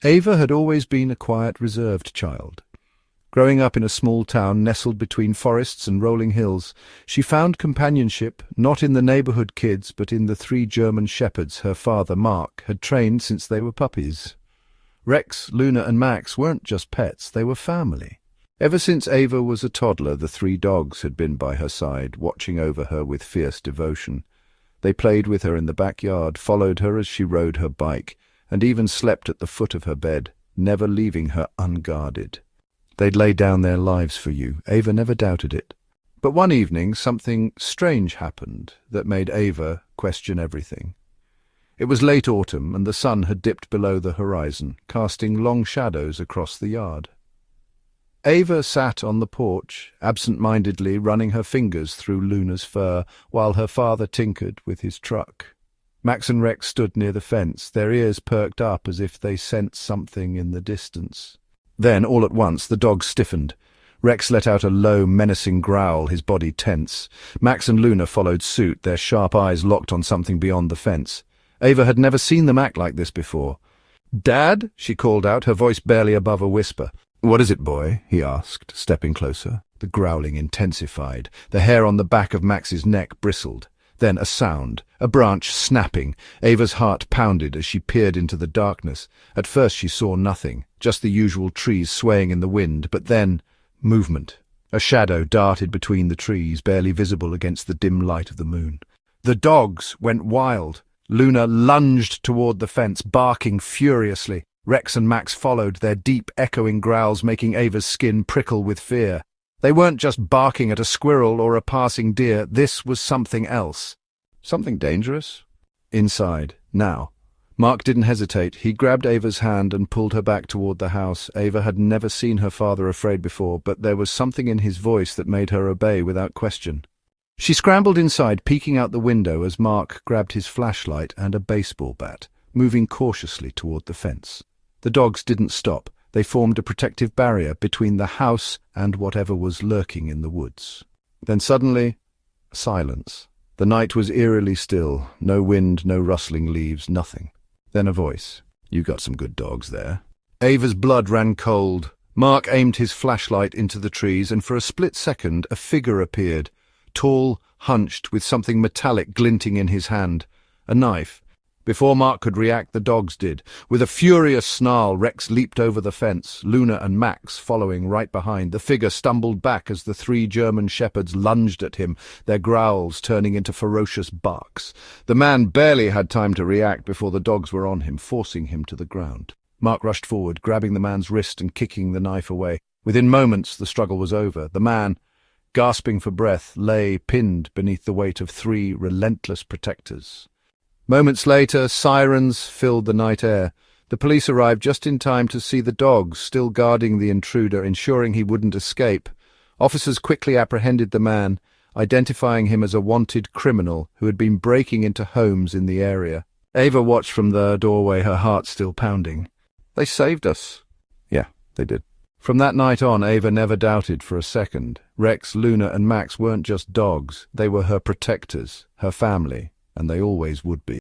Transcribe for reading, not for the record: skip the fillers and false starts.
Ava had always been a quiet, reserved child. Growing up in a small town nestled between forests and rolling hills, she found companionship not in the neighborhood kids but in the 3 German shepherds her father, Mark, had trained since they were puppies. Rex, Luna and Max weren't just pets, they were family. Ever since Ava was a toddler, the 3 dogs had been by her side, watching over her with fierce devotion. They played with her in the backyard, followed her as she rode her bike, and even slept at the foot of her bed, never leaving her unguarded. They'd lay down their lives for you. Ava never doubted it. But one evening, something strange happened that made Ava question everything. It was late autumn, and the sun had dipped below the horizon, casting long shadows across the yard. Ava sat on the porch, absent-mindedly running her fingers through Luna's fur, while her father tinkered with his truck. Max and Rex stood near the fence, their ears perked up as if they sensed something in the distance. Then, all at once, the dog stiffened. Rex let out a low, menacing growl, his body tense. Max and Luna followed suit, their sharp eyes locked on something beyond the fence. Ava had never seen them act like this before. "Dad?" she called out, her voice barely above a whisper. "What is it, boy?" he asked, stepping closer. The growling intensified. The hair on the back of Max's neck bristled. Then a sound, a branch snapping. Ava's heart pounded as she peered into the darkness. At first she saw nothing, just the usual trees swaying in the wind, but then movement. A shadow darted between the trees, barely visible against the dim light of the moon. The dogs went wild. Luna lunged toward the fence, barking furiously. Rex and Max followed, their deep, echoing growls making Ava's skin prickle with fear. They weren't just barking at a squirrel or a passing deer, this was something else. Something dangerous? Inside, now. Mark didn't hesitate. He grabbed Ava's hand and pulled her back toward the house. Ava had never seen her father afraid before, but there was something in his voice that made her obey without question. She scrambled inside, peeking out the window as Mark grabbed his flashlight and a baseball bat, moving cautiously toward the fence. The dogs didn't stop. They formed a protective barrier between the house and whatever was lurking in the woods. Then suddenly, silence. The night was eerily still. No wind, no rustling leaves, nothing. Then a voice. "You got some good dogs there." Ava's blood ran cold. Mark aimed his flashlight into the trees, and for a split second a figure appeared, tall, hunched, with something metallic glinting in his hand. A knife. Before Mark could react, the dogs did. With a furious snarl, Rex leaped over the fence, Luna and Max following right behind. The figure stumbled back as the 3 German shepherds lunged at him, their growls turning into ferocious barks. The man barely had time to react before the dogs were on him, forcing him to the ground. Mark rushed forward, grabbing the man's wrist and kicking the knife away. Within moments, the struggle was over. The man, gasping for breath, lay pinned beneath the weight of 3 relentless protectors. Moments later, sirens filled the night air. The police arrived just in time to see the dogs still guarding the intruder, ensuring he wouldn't escape. Officers quickly apprehended the man, identifying him as a wanted criminal who had been breaking into homes in the area. Ava watched from the doorway, her heart still pounding. "They saved us." "Yeah, they did." From that night on, Ava never doubted for a second. Rex, Luna and Max weren't just dogs. They were her protectors, her family, and they always would be.